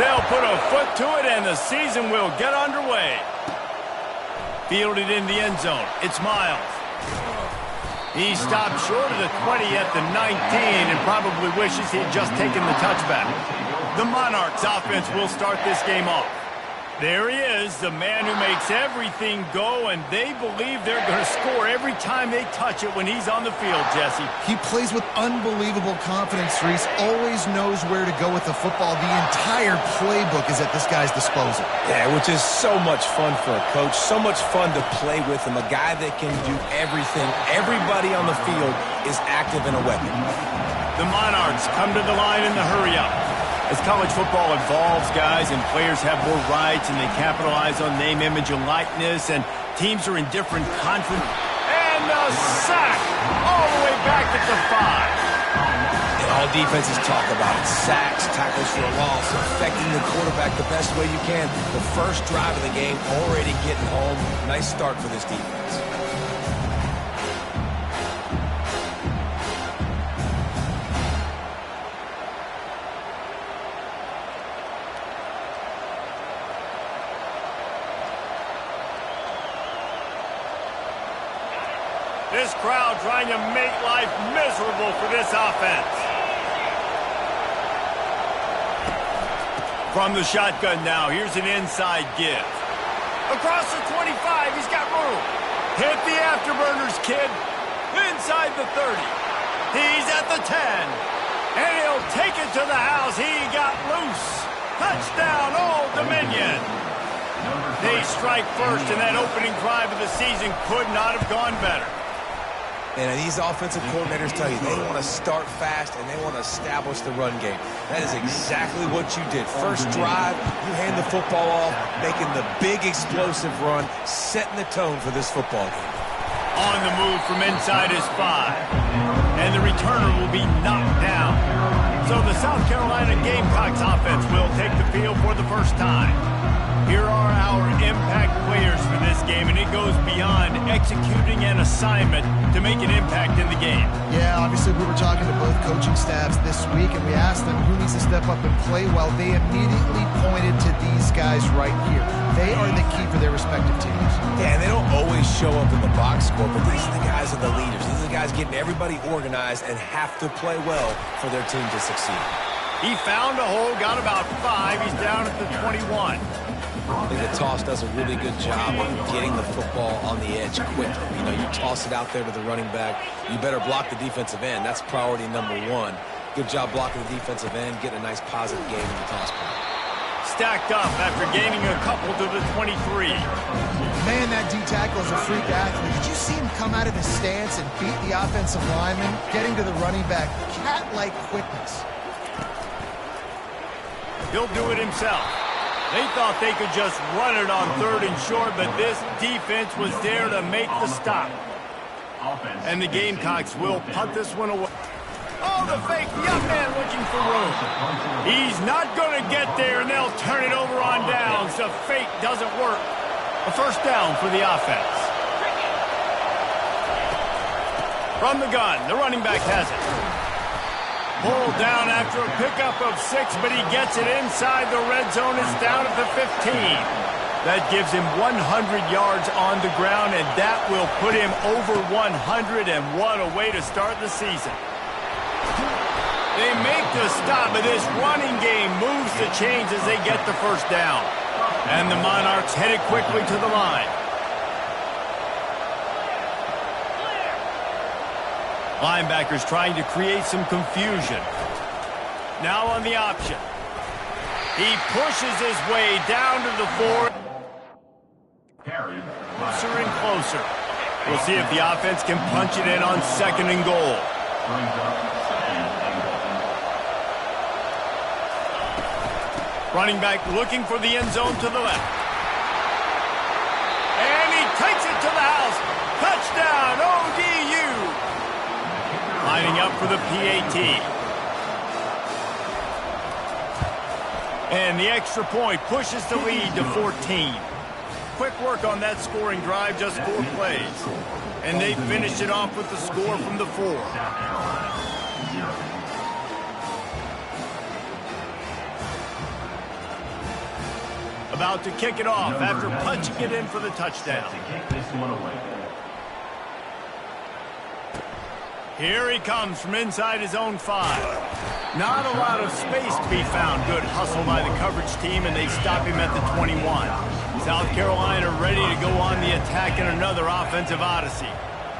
they'll put a foot to it, and the season will get underway. Fielded in the end zone. It's Miles. He stopped short of the 20 at the 19 and probably wishes he'd just taken the touchback. The Monarchs offense will start this game off. There he is, the man who makes everything go, and they believe they're going to score every time they touch it when he's on the field, Jesse. He plays with unbelievable confidence, Reese. Always knows where to go with the football. The entire playbook is at this guy's disposal. Yeah, which is so much fun for a coach, so much fun to play with him, a guy that can do everything. Everybody on the field is active and a weapon. The Monarchs come to the line in the hurry-up. As college football evolves, guys, and players have more rights and they capitalize on name, image, and likeness, and teams are in different conferences. And a sack all the way back at the 5. And all defenses talk about it. Sacks, tackles for a loss, affecting the quarterback the best way you can. The first drive of the game already getting home. Nice start for this defense. This crowd trying to make life miserable for this offense. From the shotgun now, here's an inside give. Across the 25, he's got room. Hit the afterburners, kid. Inside the 30. He's at the 10. And he'll take it to the house. He got loose. Touchdown, Old Dominion. They strike first, and that opening drive of the season could not have gone better. And these offensive coordinators tell you they want to start fast and they want to establish the run game. That is exactly what you did. First drive, you hand the football off, making the big explosive run, setting the tone for this football game. On the move from inside his 5. And the returner will be knocked down. So the South Carolina Gamecocks offense will take the field for the first time. Here are our impact players for this game, and it goes beyond executing an assignment to make an impact in the game. Yeah, obviously we were talking to both coaching staffs this week, and we asked them who needs to step up and play well. They immediately pointed to these guys right here. They are the key for their respective teams. Yeah, and they don't always show up in the box score, but these are the guys that are the leaders. These are the guys getting everybody organized and have to play well for their team to succeed. He found a hole, got about 5. He's down at the 21. I think the toss does a really good job of getting the football on the edge quickly. You know, you toss it out there to the running back. You better block the defensive end. That's priority number 1. Good job blocking the defensive end, getting a nice positive game in the toss point. Stacked up after gaining a couple to the 23. Man, that D-tackle is a freak athlete. Did you see him come out of his stance and beat the offensive lineman, getting to the running back? Cat-like quickness. He'll do it himself. They thought they could just run it on 3rd and short, but this defense was there to make the stop. And the Gamecocks will punt this one away. Oh, the fake, the up man looking for room. He's not going to get there, and they'll turn it over on downs. The fake doesn't work. A first down for the offense. From the gun, the running back has it. Pulled down after a pickup of 6, but he gets it inside the red zone. It's down at the 15. That gives him 100 yards on the ground, and that will put him over 100, and what a way to start the season. They make the stop, but this running game moves the chains as they get the first down. And the Monarchs headed quickly to the line. Linebackers trying to create some confusion. Now on the option. He pushes his way down to the 4. Closer and closer. We'll see if the offense can punch it in on 2nd and goal. Running back looking for the end zone to the left. And he takes it to the house. Touchdown, ODU. Lining up for the PAT. And the extra point pushes the lead to 14. Quick work on that scoring drive, just 4 plays. And they finished it off with the score from the 4. About to kick it off after punching it in for the touchdown. Here he comes from inside his own 5. Not a lot of space to be found. Good hustle by the coverage team, and they stop him at the 21. South Carolina ready to go on the attack in another offensive odyssey.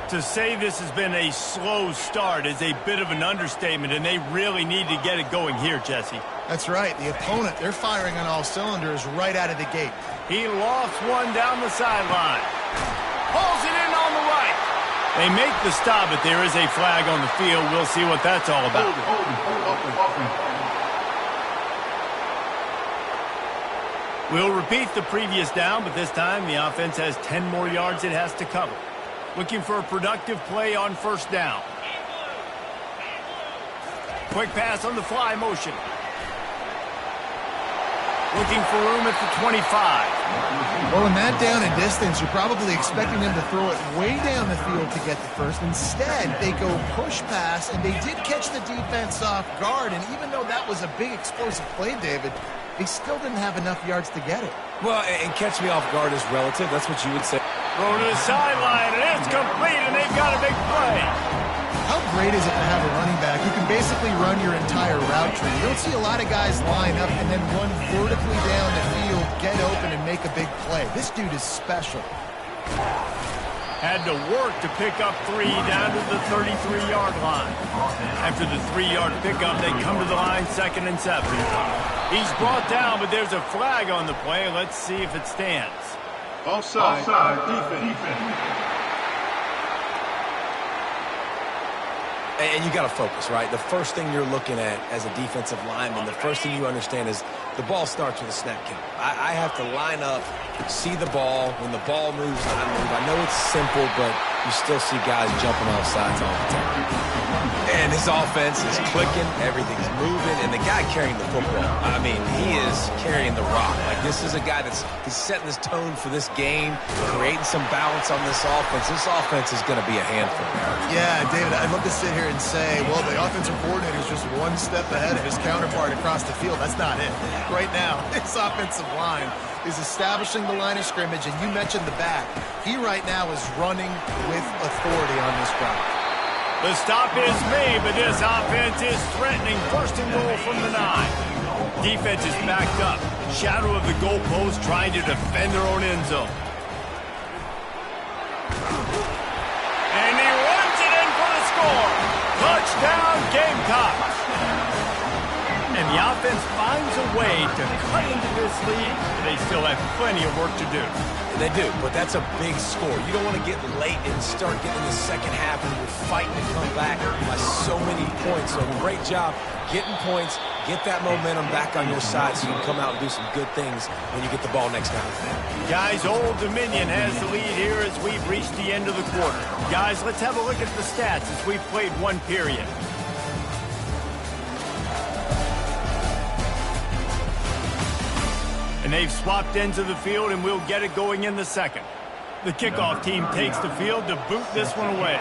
To say this has been a slow start is a bit of an understatement, and they really need to get it going here, Jesse. That's right. The opponent, they're firing on all cylinders right out of the gate. He lost one down the sideline. Pulls it in on the right. They make the stop, but there is a flag on the field. We'll see what that's all about. We'll repeat the previous down, but this time the offense has 10 more yards it has to cover. Looking for a productive play on first down. Quick pass on the fly motion. Looking for room at the 25. Well, in that down and distance, you're probably expecting them to throw it way down the field to get the first. Instead, they go push pass, and they did catch the defense off guard. And even though that was a big explosive play, David, they still didn't have enough yards to get it. Well, and catch me off guard is relative. That's what you would say. Throw to the sideline, and it's complete, and they've got a big play. How great is it to have a running back who can basically run your entire route tree? You don't see a lot of guys line up and then run vertically down the field, get open, and make a big play. This dude is special. Had to work to pick up 3 down to the 33-yard line. After the 3-yard pickup, they come to the line 2nd and 7. He's brought down, but there's a flag on the play. Let's see if it stands. Offside defense. And you got to focus, right? The first thing you're looking at as a defensive lineman, the first thing you understand is the ball starts with a snap count. I have to line up, see the ball. When the ball moves, I move. I know it's simple, but you still see guys jumping off sides all the time. And his offense is clicking, everything's moving, and the guy carrying the football, I mean, he is carrying the rock. Like, this is a guy he's setting this tone for this game, creating some balance on this offense. This offense is going to be a handful. Yeah, David, I'd love to sit here and say, well, the offensive coordinator is just one step ahead of his counterpart across the field. That's not it. Right now, his offensive line is establishing the line of scrimmage, and you mentioned the back. He right now is running with authority on this drive. The stop is made, but this offense is threatening. 1st and goal from the 9. Defense is backed up. Shadow of the goalpost trying to defend their own end zone. And he runs it in for the score. Touchdown, Gamecocks. And the offense finds a way to cut into this lead. They still have plenty of work to do. They do, but that's a big score. You don't want to get late and start getting in the second half and you're fighting to come back by so many points. So great job getting points, get that momentum back on your side so you can come out and do some good things when you get the ball next time. Guys, Old Dominion has the lead here as we've reached the end of the quarter. Guys, let's have a look at the stats as we've played 1 period. And they've swapped ends of the field, and we'll get it going in the 2nd. The kickoff team takes the field to boot this one away.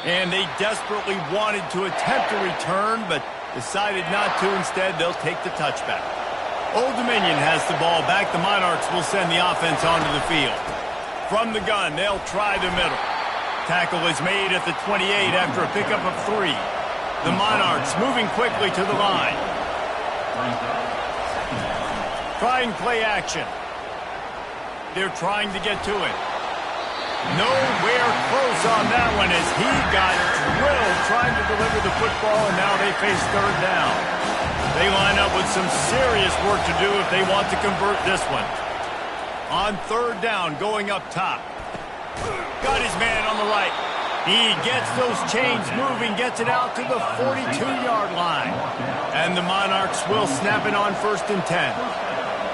And they desperately wanted to attempt a return, but decided not to. Instead, they'll take the touchback. Old Dominion has the ball back. The Monarchs will send the offense onto the field. From the gun, they'll try the middle. Tackle is made at the 28 after a pickup of 3. The Monarchs moving quickly to the line. Trying play action. They're trying to get to it. Nowhere close on that one as he got drilled trying to deliver the football, and now they face 3rd down. They line up with some serious work to do if they want to convert this one. On 3rd down, going up top. Got his man on the right. He gets those chains moving, gets it out to the 42-yard line. And the Monarchs will snap it on 1st and 10.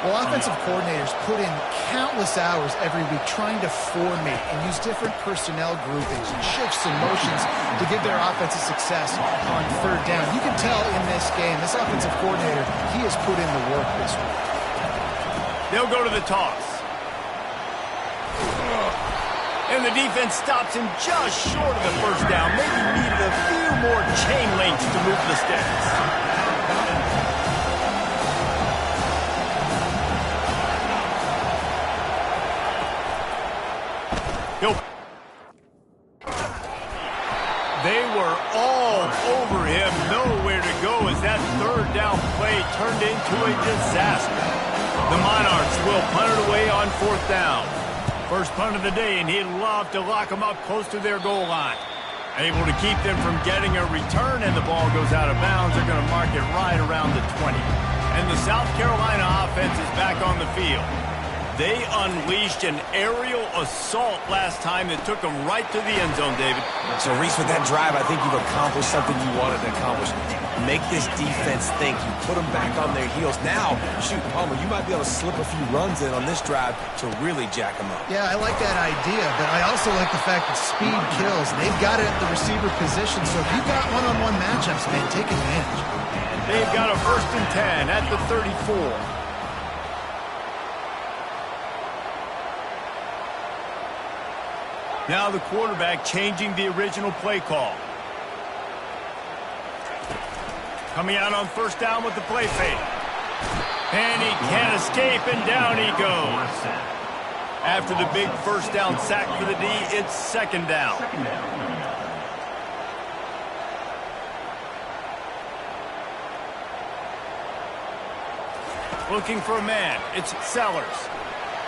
Well, offensive coordinators put in countless hours every week trying to formate and use different personnel groupings and shifts and motions to give their offensive success on 3rd down. You can tell in this game, this offensive coordinator, he has put in the work this week. They'll go to the toss. And the defense stops him just short of the 1st down. Maybe needed a few more chain links to move the sticks. They were all over him, nowhere to go as that third down play turned into a disaster. The Monarchs will punt it away on fourth down. First punt of the day, and he'd love to lock them up close to their goal line. Able to keep them from getting a return, and the ball goes out of bounds. They're going to mark it right around the 20. And the South Carolina offense is back on the field. They unleashed an aerial assault last time that took them right to the end zone, David. So, Reese, with that drive, I think you've accomplished something you wanted to accomplish. Make this defense think. You put them back on their heels. Now, shoot, Palmer, you might be able to slip a few runs in on this drive to really jack them up. Yeah, I like that idea, but I also like the fact that speed kills. They've got it at the receiver position, so if you've got one-on-one matchups, man, take advantage. They've got a 1st and 10 at the 34. Now the quarterback changing the original play call. Coming out on 1st down with the play fake. And he can't escape, and down he goes. After the big 1st down sack for the D, it's 2nd down. Looking for a man. It's Sellers.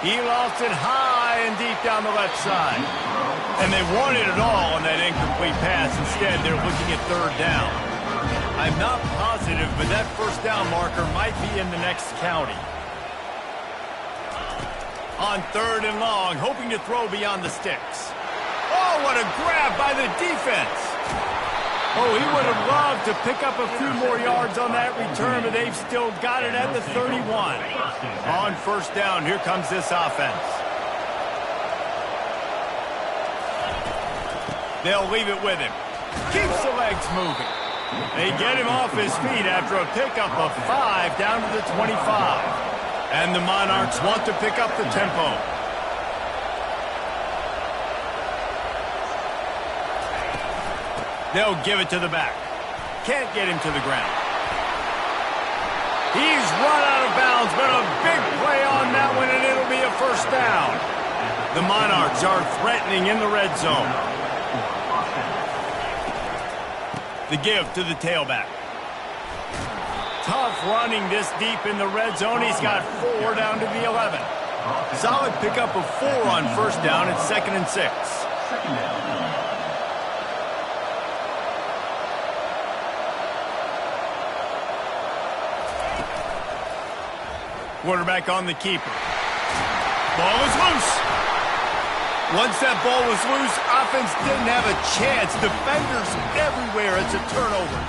He lost it high and deep down the left side. And they wanted it all on that incomplete pass. Instead, they're looking at 3rd down. I'm not positive, but that 1st down marker might be in the next county. On 3rd and long, hoping to throw beyond the sticks. Oh, what a grab by the defense. Oh, he would have loved to pick up a few more yards on that return, but they've still got it at the 31. On 1st down, here comes this offense. They'll leave it with him. Keeps the legs moving. They get him off his feet after a pickup of 5 down to the 25. And the Monarchs want to pick up the tempo. They'll give it to the back. Can't get him to the ground. He's run out of bounds, but a big play on that one, and it'll be a 1st down. The Monarchs are threatening in the red zone. The give to the tailback. Tough running this deep in the red zone. He's got 4 down to the 11. Solid pickup of 4 on 1st down. It's 2nd and 6. Quarterback on the keeper. Ball is loose. Once that ball was loose, offense didn't have a chance. Defenders everywhere. It's a turnover.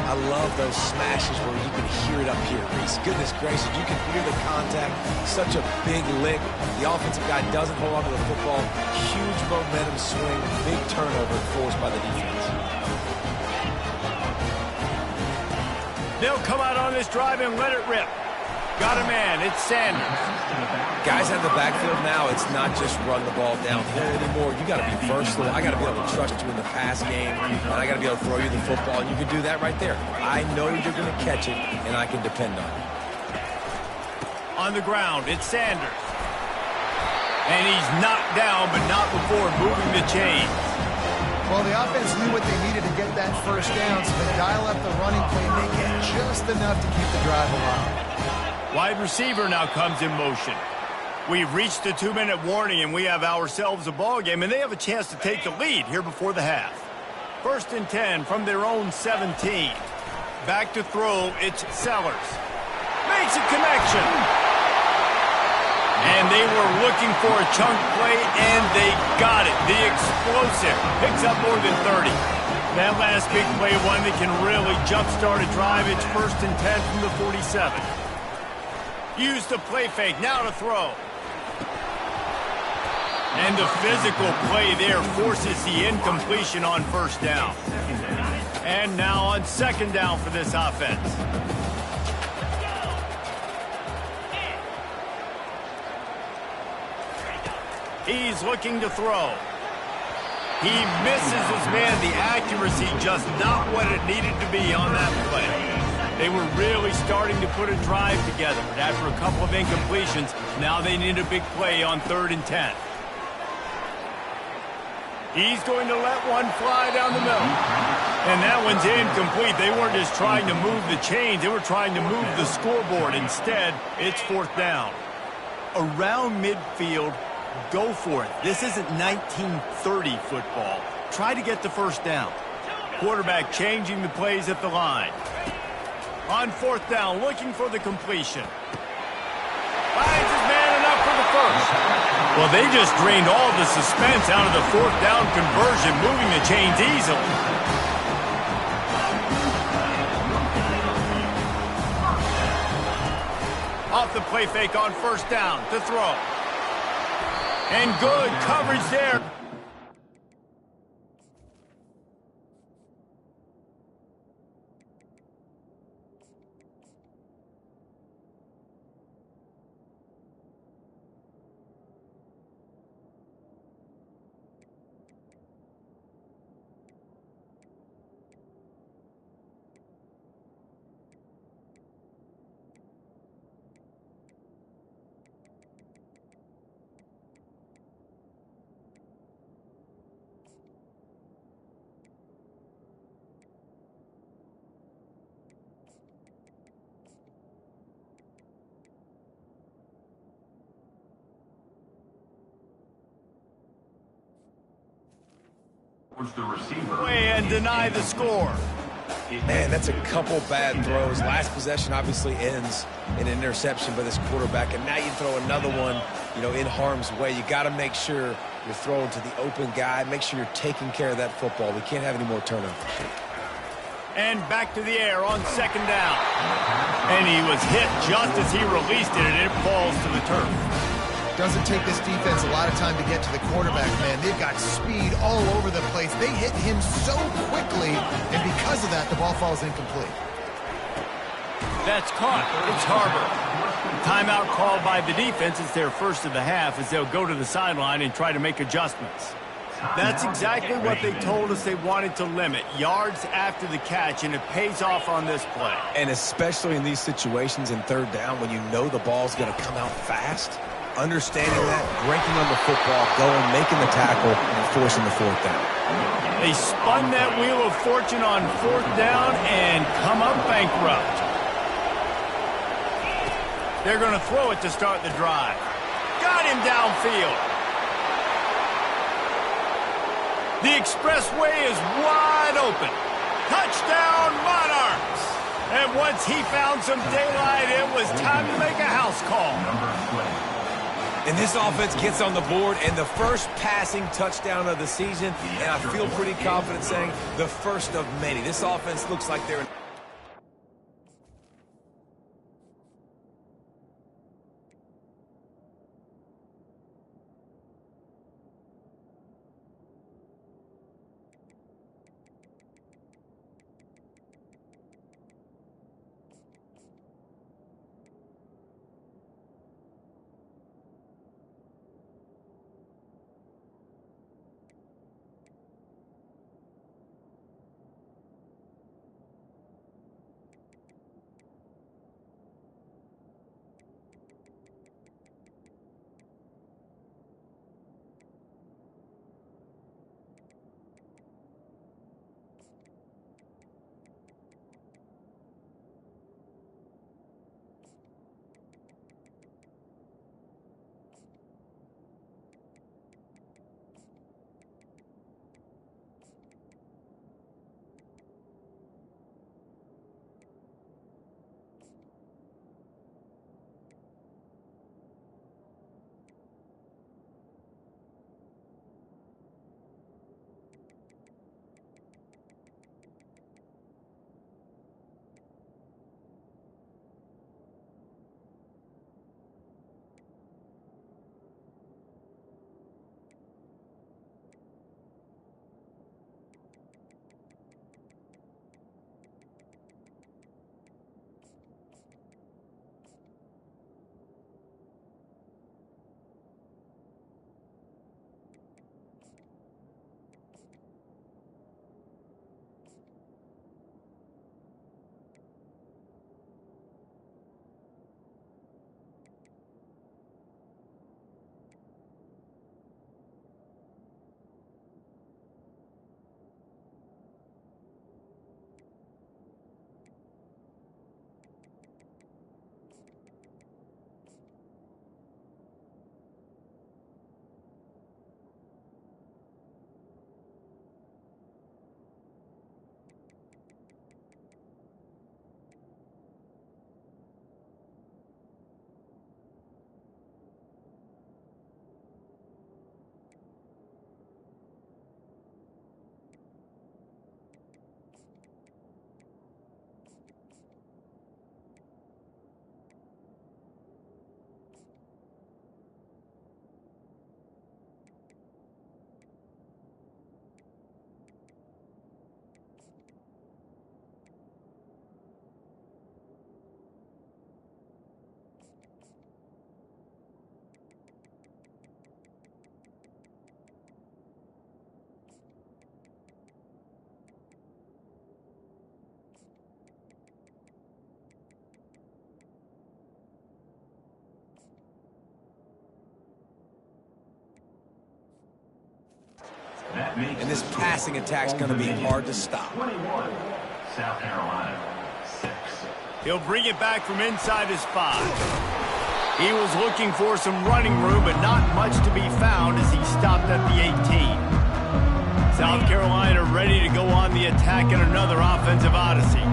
I love those smashes where you can hear it up here, Reese. Goodness gracious, you can hear the contact. Such a big lick. The offensive guy doesn't hold on to the football. Huge momentum swing. Big turnover forced by the defense. They'll come out on this drive and let it rip. Got a man. It's Sanders. Guys have the backfield now. It's not just run the ball downhill anymore. You got to be versatile. I got to be able to trust you in the pass game, and I got to be able to throw you the football, and you can do that right there. I know you're going to catch it, and I can depend on it. On the ground, it's Sanders. And he's knocked down, but not before moving the chains. Well, the offense knew what they needed to get that 1st down, so they dial up the running play and make it just enough to keep the drive alive. Wide receiver now comes in motion. We've reached the 2-minute warning, and we have ourselves a ball game, and they have a chance to take the lead here before the half. 1st and 10 from their own 17. Back to throw, it's Sellers. Makes a connection. And they were looking for a chunk play, and they got it. The explosive picks up more than 30. That last big play, one that can really jumpstart a drive. It's 1st and 10 from the 47. Use the play fake, now to throw. And the physical play there forces the incompletion on 1st down. And now on 2nd down for this offense. He's looking to throw. He misses his man. The accuracy just not what it needed to be on that play. They were really starting to put a drive together, but after a couple of incompletions, now they need a big play on 3rd and 10. He's going to let one fly down the middle. And that one's incomplete. They weren't just trying to move the chains. They were trying to move the scoreboard. Instead, it's 4th down. Around midfield, go for it. This isn't 1930 football. Try to get the 1st down. Quarterback changing the plays at the line. On 4th down, looking for the completion. Finds his man enough for the 1st. Well, they just drained all the suspense out of the 4th down conversion, moving the chains easily. Off the play fake on 1st down to throw. And good coverage there. The receiver. And deny the score. Man, that's a couple bad throws. Last possession obviously ends in an interception by this quarterback, and now you throw another one, in harm's way. You got to make sure you're throwing to the open guy. Make sure you're taking care of that football. We can't have any more turnovers. And back to the air on 2nd down. And he was hit just as he released it, and it falls to the turf. Doesn't take this defense a lot of time to get to the quarterback, man. They've got speed all over the place. They hit him so quickly, and because of that, the ball falls incomplete. That's caught. It's Harbor. Timeout called by the defense. It's their 1st of the half as they'll go to the sideline and try to make adjustments. That's exactly what they told us they wanted to limit. Yards after the catch, and it pays off on this play. And especially in these situations in 3rd down when you know the ball's going to come out fast. Understanding that, breaking on the football, going, making the tackle, and forcing the 4th down. They spun that wheel of fortune on 4th down and come up bankrupt. They're going to throw it to start the drive. Got him downfield. The expressway is wide open. Touchdown, Monarchs! And once he found some daylight, it was time to make a house call. And this offense gets on the board, and the first passing touchdown of the season, and I feel pretty confident saying the first of many. This offense looks like they're... and this passing attack's going to be hard to stop. 21, South Carolina, 6. He'll bring it back from inside his 5. He was looking for some running room, but not much to be found as he stopped at the 18. South Carolina ready to go on the attack in another offensive odyssey.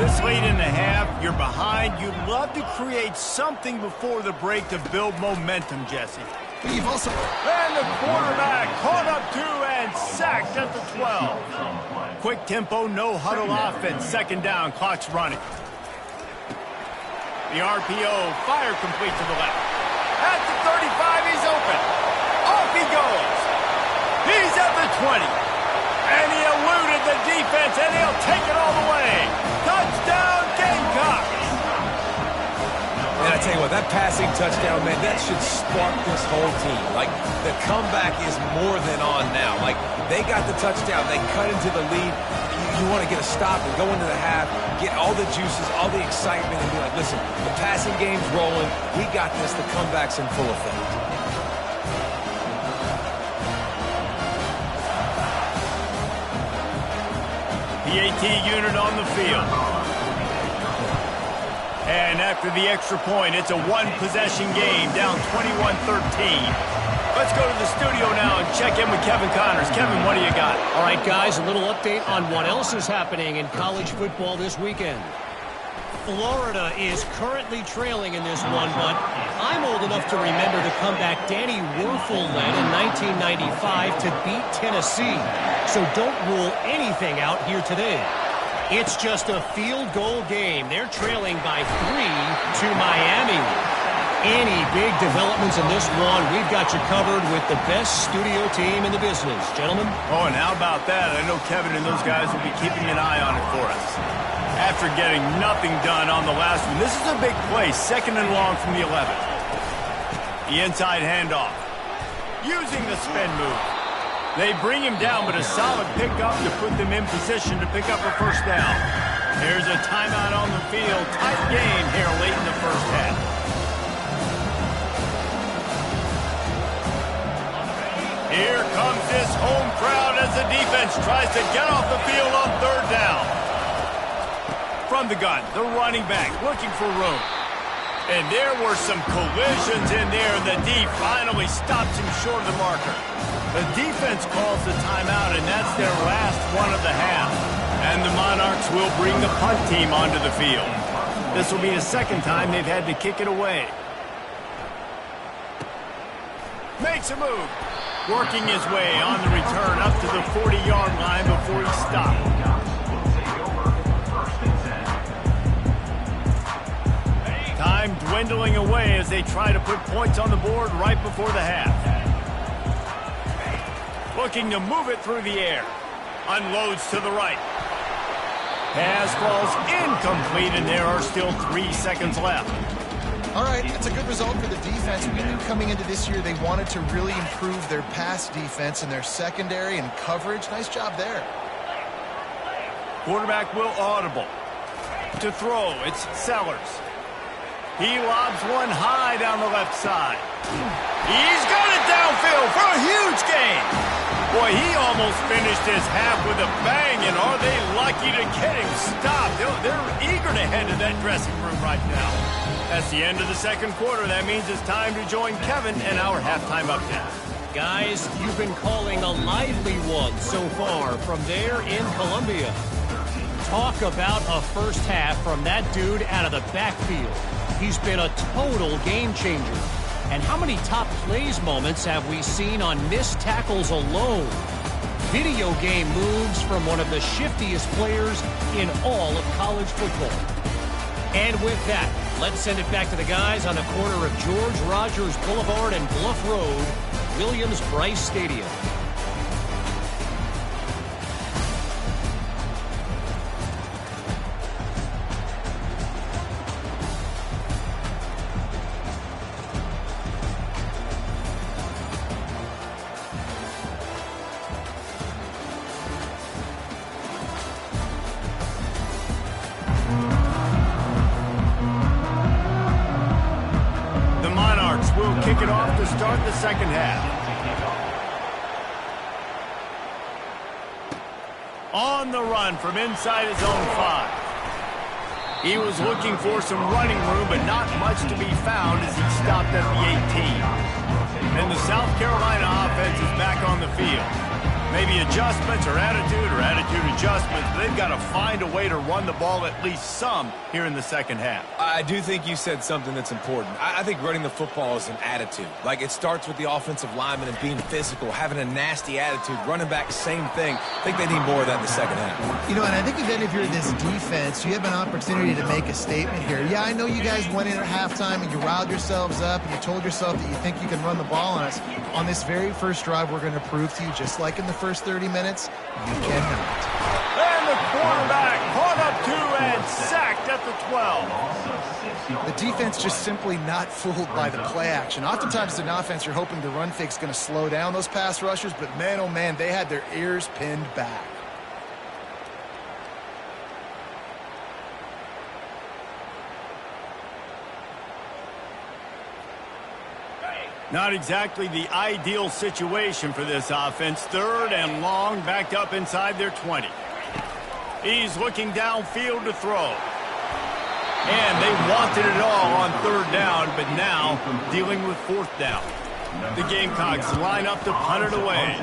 This late in the half, you're behind. You'd love to create something before the break to build momentum, Jesse. But you've also... And the quarterback caught up to and sacked at the 12. Quick tempo, no huddle offense. Second down, clock's running. The RPO, fire complete to the left. At the 35, he's open. Off he goes. He's at the 20. And he eluded the defense, and he'll take it all the way. Touchdown, Gamecocks! And I tell you what, that passing touchdown, man, that should spark this whole team. Like, the comeback is more than on now. Like, they got the touchdown. They cut into the lead. You want to get a stop and go into the half, get all the juices, all the excitement, and be like, listen, the passing game's rolling. We got this. The comeback's in full effect. The AT unit on the field. And after the extra point, it's a one-possession game, down 21-13. Let's go to the studio now and check in with Kevin Connors. Kevin, what do you got? All right, guys, a little update on what else is happening in college football this weekend. Florida is currently trailing in this one, but I'm old enough to remember the comeback Danny Werfel led in 1995 to beat Tennessee. So don't rule anything out here today. It's just a field goal game. They're trailing by 3 to Miami. Any big developments in this one, we've got you covered with the best studio team in the business. Gentlemen? Oh, and how about that? I know Kevin and those guys will be keeping an eye on it for us. After getting nothing done on the last one, this is a big play, 2nd and long from the 11. The inside handoff. Using the spin move. They bring him down, but a solid pickup to put them in position to pick up a first down. There's a timeout on the field. Tight game here late in the first half. Here comes this home crowd as the defense tries to get off the field on 3rd down. From the gun, the running back looking for room. And there were some collisions in there. The D finally stops him short of the marker. The defense calls the timeout, and that's their last one of the half. And the Monarchs will bring the punt team onto the field. This will be the 2nd time they've had to kick it away. Makes a move. Working his way on the return up to the 40-yard line before he stopped. Time dwindling away as they try to put points on the board right before the half. Looking to move it through the air. Unloads to the right. Pass falls incomplete, and there are still 3 seconds left. All right, it's a good result for the defense. We knew coming into this year they wanted to really improve their pass defense and their secondary and coverage. Nice job there. Quarterback will audible. To throw, it's Sellers. He lobs one high down the left side. He's got it downfield for a huge gain. Boy, he almost finished his half with a bang, and are they lucky to get him stopped? They're eager to head to that dressing room right now. That's the end of the 2nd quarter. That means it's time to join Kevin and our halftime update. Guys, you've been calling a lively one so far from there in Columbia. Talk about a first half from that dude out of the backfield. He's been a total game changer. And how many top plays moments have we seen on missed tackles alone? Video game moves from one of the shiftiest players in all of college football. And with that, let's send it back to the guys on the corner of George Rogers Boulevard and Bluff Road, Williams-Brice Stadium. Kick it off to start the 2nd half. On the run from inside his own 5. He was looking for some running room, but not much to be found as he stopped at the 18. And the South Carolina offense is back on the field. Maybe adjustments or attitude adjustments, but they've got to find a way to run the ball at least some here in the second half. I do think you said something that's important. I think running the football is an attitude. Like, it starts with the offensive lineman and being physical, having a nasty attitude. Running back, same thing. I think they need more of that in the second half. You know, and I think even if you're this defense, you have an opportunity to make a statement here. Yeah, I know you guys went in at halftime and you riled yourselves up and you told yourself that you think you can run the ball on us. On this very first drive, we're going to prove to you, just like in the first 30 minutes, you cannot. And the quarterback caught up to and sacked at the 12. The defense just simply not fooled by the play action. Oftentimes as an offense, you're hoping the run fake's going to slow down those pass rushers, but man, oh man, they had their ears pinned back. Not exactly the ideal situation for this offense. 3rd and long, backed up inside their 20. He's looking downfield to throw. And they wanted it all on 3rd down, but now dealing with 4th down. The Gamecocks line up to punt it away.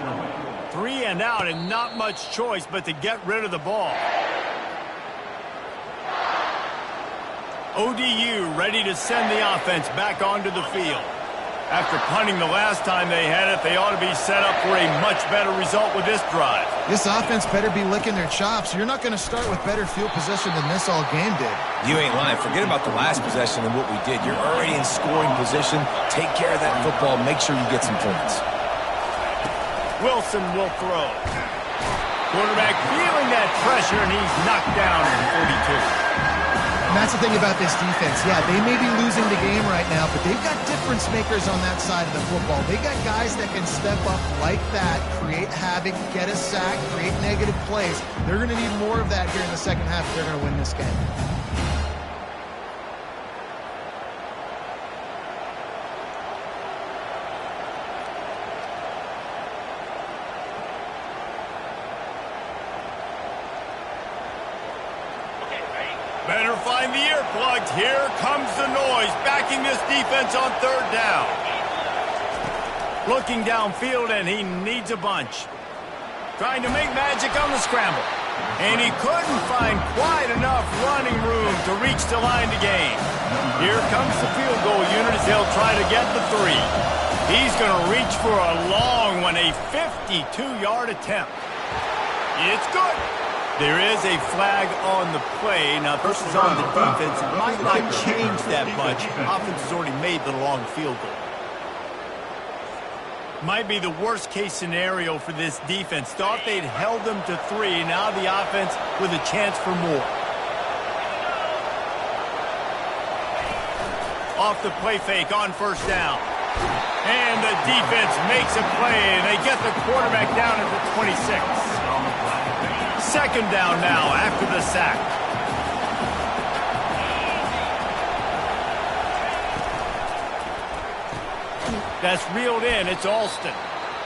3 and out and not much choice but to get rid of the ball. ODU ready to send the offense back onto the field. After punting the last time they had it, they ought to be set up for a much better result with this drive. This offense better be licking their chops. You're not going to start with better field position than this all game did. You ain't lying. Forget about the last possession and what we did. You're already in scoring position. Take care of that football. Make sure you get some points. Wilson will throw. Quarterback feeling that pressure, and he's knocked down at the 42. And that's the thing about this defense. Yeah, they may be losing the game right now, but they've got difference makers on that side of the football. They got guys that can step up like that, create havoc, get a sack, create negative plays. They're going to need more of that here in the second half if they're going to win this game. Better find the earplugs. Here comes the noise, backing this defense on 3rd down. Looking downfield, and he needs a bunch. Trying to make magic on the scramble. And he couldn't find quite enough running room to reach the line to gain. Here comes the field goal unit as they'll try to get the 3. He's going to reach for a long one, a 52-yard attempt. It's good. There is a flag on the play. Now, this is on the defense. It might not change that much. Offense has already made the long field goal. Might be the worst-case scenario for this defense. Thought they'd held them to 3. Now the offense with a chance for more. Off the play fake on 1st down. And the defense makes a play. They get the quarterback down at the 26. 2nd down now after the sack. That's reeled in. It's Alston.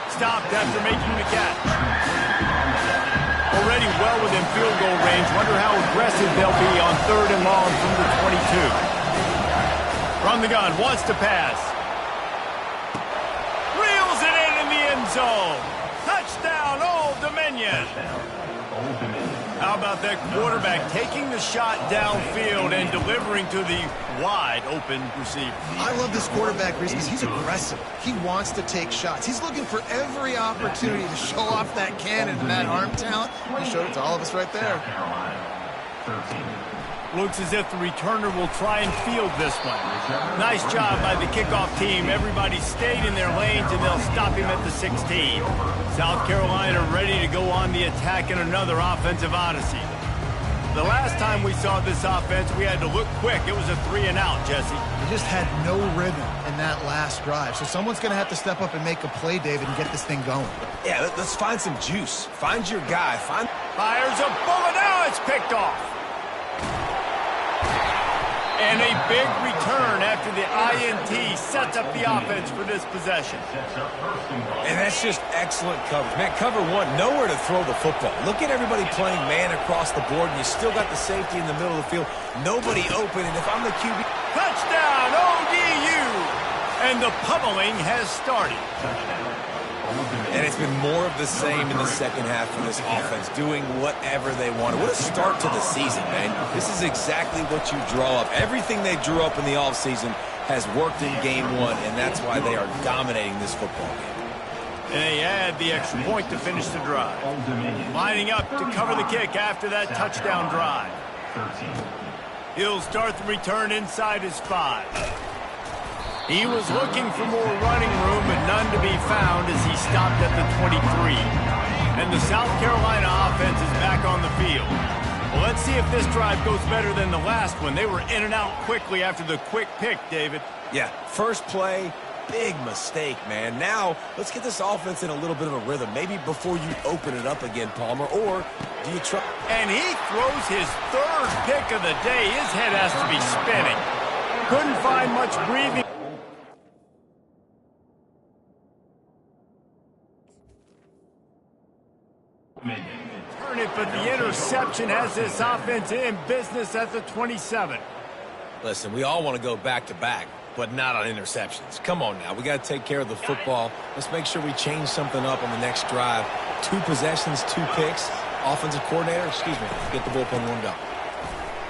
Stopped after making the catch. Already well within field goal range. Wonder how aggressive they'll be on 3rd and long from the 22. From the gun, wants to pass. Reels it in the end zone. Touchdown, Old Dominion. How about that quarterback taking the shot downfield and delivering to the wide-open receiver? I love this quarterback, Reese, because he's aggressive. He wants to take shots. He's looking for every opportunity to show off that cannon and that arm talent. He showed it to all of us right there. Looks as if the returner will try and field this one. Nice job by the kickoff team. Everybody stayed in their lanes, and they'll stop him at the 16. South Carolina ready to go on the attack in another offensive odyssey. The last time we saw this offense, we had to look quick. It was a 3 and out, Jesse. They just had no rhythm in that last drive. So someone's going to have to step up and make a play, David, and get this thing going. Yeah, let's find some juice. Find your guy. Fires a bullet. Now it's picked off. And a big return after the INT sets up the offense for this possession. And that's just excellent coverage. Man, cover one, nowhere to throw the football. Look at everybody playing man across the board, and you still got the safety in the middle of the field. Nobody open, and if I'm the QB... Touchdown, ODU! And the pummeling has started. And it's been more of the same in the second half for this offense, doing whatever they wanted. What a start to the season, man. This is exactly what you draw up. Everything they drew up in the offseason has worked in game one, and that's why they are dominating this football game. And they add the extra point to finish the drive. Lining up to cover the kick after that touchdown drive. He'll start the return inside his 5. He was looking for more running room, but none to be found as he stopped at the 23. And the South Carolina offense is back on the field. Well, let's see if this drive goes better than the last one. They were in and out quickly after the quick pick, David. Yeah, first play, big mistake, man. Now, let's get this offense in a little bit of a rhythm. Maybe before you open it up again, Palmer, or do you try... And he throws his 3rd pick of the day. His head has to be spinning. Couldn't find much breathing. Turn it, but the interception has this offense in business at the 27. Listen, we all want to go back-to-back, but not on interceptions. Come on now. We got to take care of the football. Let's make sure we change something up on the next drive. 2 possessions, 2 picks. Offensive coordinator, get the bullpen warmed up.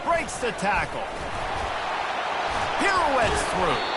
Breaks the tackle. Pirouettes through.